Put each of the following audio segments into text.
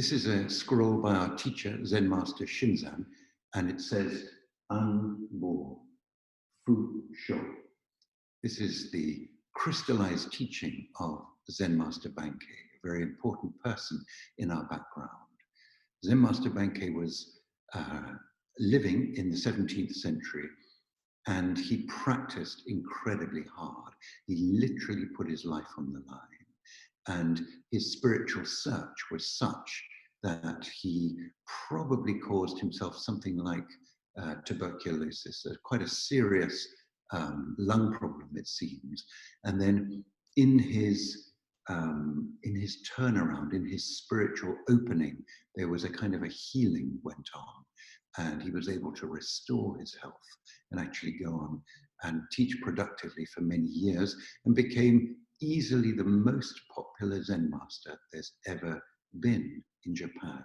This is a scroll by our teacher, Zen Master Shinzan, and it says, Unborn, Fu Shou. This is the crystallized teaching of Zen Master Bankei, a very important person in our background. Zen Master Bankei was living in the 17th century, and he practiced incredibly hard. He literally put his life on the line. And his spiritual search was such that he probably caused himself something like tuberculosis, quite a serious lung problem, it seems. And then in his turnaround, in his spiritual opening, there was a kind of a healing went on, and he was able to restore his health and actually go on and teach productively for many years, and became easily the most popular Zen master there's ever been in Japan.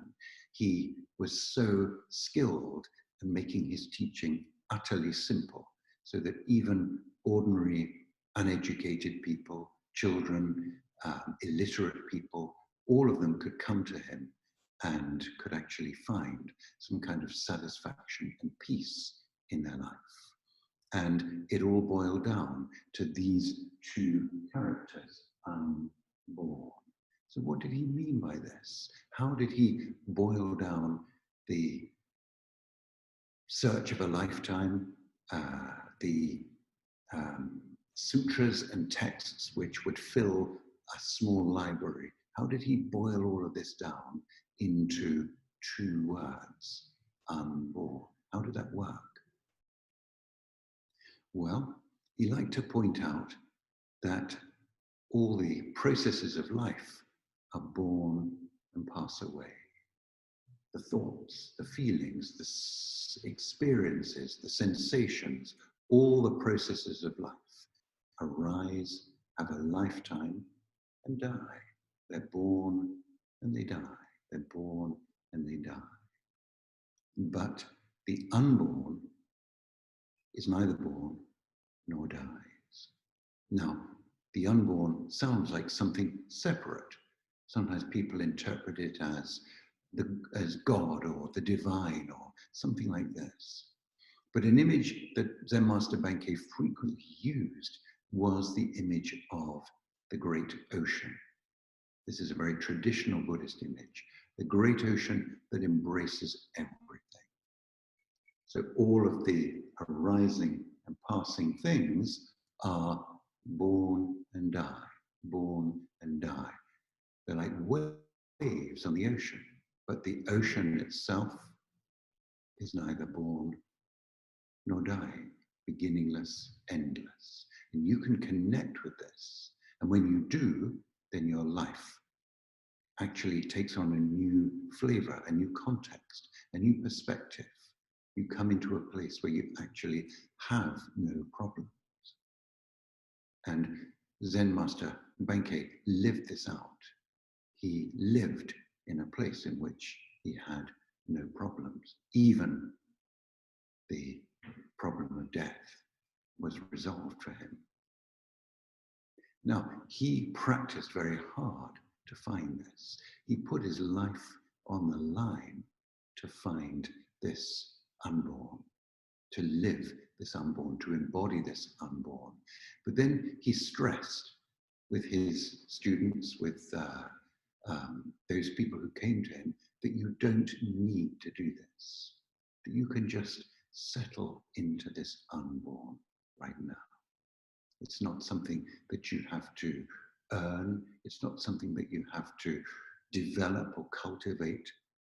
He was so skilled in making his teaching utterly simple, so that even ordinary uneducated people, children, illiterate people, all of them could come to him and could actually find some kind of satisfaction and peace in their life. And it all boiled down to these two characters, unborn. So what did he mean by this? How did he boil down the search of a lifetime, the sutras and texts which would fill a small library? How did he boil all of this down into two words, unborn? How did that work? Well, he liked to point out that all the processes of life are born and pass away. The thoughts, the feelings, the experiences, the sensations, all the processes of life arise, have a lifetime, and die. They're born and they die. They're born and they die. But the unborn is neither born nor dies. Now, the unborn sounds like something separate. Sometimes people interpret it as God or the divine or something like this. But an image that Zen Master Bankei frequently used was the image of the great ocean. This is a very traditional Buddhist image, the great ocean that embraces everything. So all of the arising and passing things are born and die, born and die. They're like waves on the ocean, but the ocean itself is neither born nor dying, beginningless, endless. And you can connect with this. And when you do, then your life actually takes on a new flavor, a new context, a new perspective. You come into a place where you actually have no problems. And Zen Master Bankei lived this out. He lived in a place in which he had no problems. Even the problem of death was resolved for him. Now, he practiced very hard to find this. He put his life on the line to find this unborn, to live this unborn, to embody this unborn. But then he stressed with his students, with those people who came to him, that you don't need to do this, that you can just settle into this unborn right now. It's not something that you have to earn. It's not something that you have to develop or cultivate.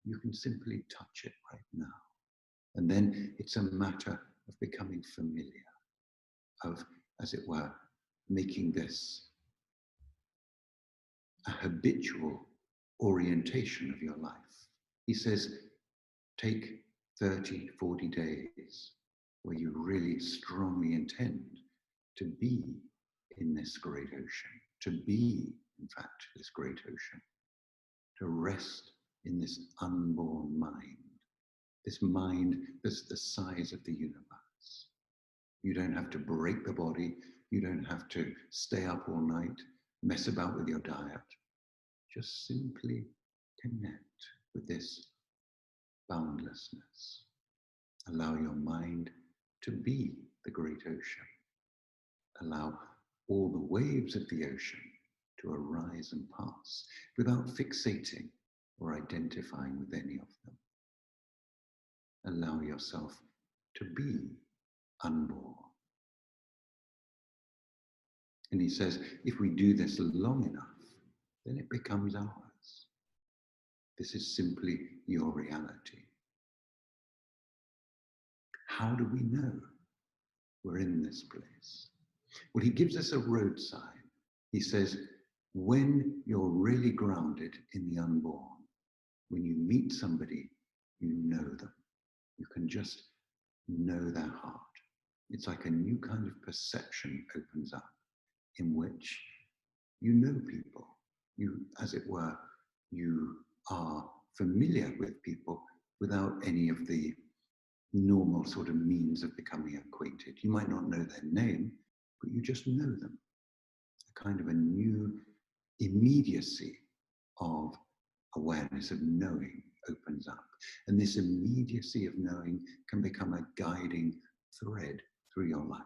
You can simply touch it right now. And then it's a matter of becoming familiar, of, as it were, making this a habitual orientation of your life. He says, take 30, 40 days where you really strongly intend to be in this great ocean, to be, in fact, this great ocean, to rest in this unborn mind, this mind that's the size of the universe. You don't have to break the body. You don't have to stay up all night, mess about with your diet. Just simply connect with this boundlessness. Allow your mind to be the great ocean. Allow all the waves of the ocean to arise and pass without fixating or identifying with any of them. Allow yourself to be unborn. And he says, if we do this long enough, then it becomes ours. This is simply your reality. How do we know we're in this place? Well, he gives us a road sign. He says, when you're really grounded in the unborn, when you meet somebody, you know them. You can just know their heart. It's like a new kind of perception opens up in which you know people. You, as it were, you are familiar with people without any of the normal sort of means of becoming acquainted. You might not know their name, but you just know them. A kind of a new immediacy of awareness, of knowing, opens up. And this immediacy of knowing can become a guiding thread through your life.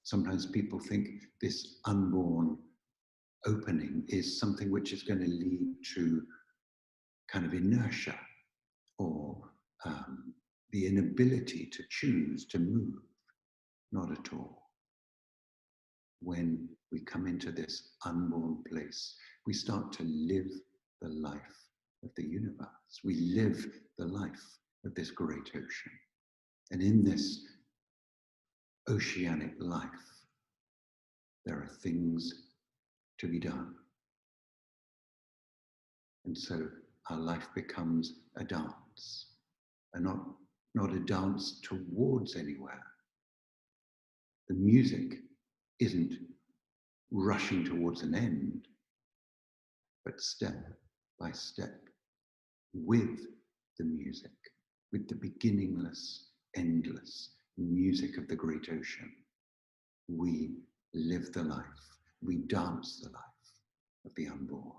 Sometimes people think this unborn opening is something which is going to lead to kind of inertia or the inability to choose, to move. Not at all. When we come into this unborn place, we start to live the life of the universe. We live the life of this great ocean. And in this oceanic life, there are things to be done. And so our life becomes a dance, and not a dance towards anywhere. The music isn't rushing towards an end, but step by step with the music, with the beginningless, endless music of the great ocean. We live the life, we dance the life of the unborn.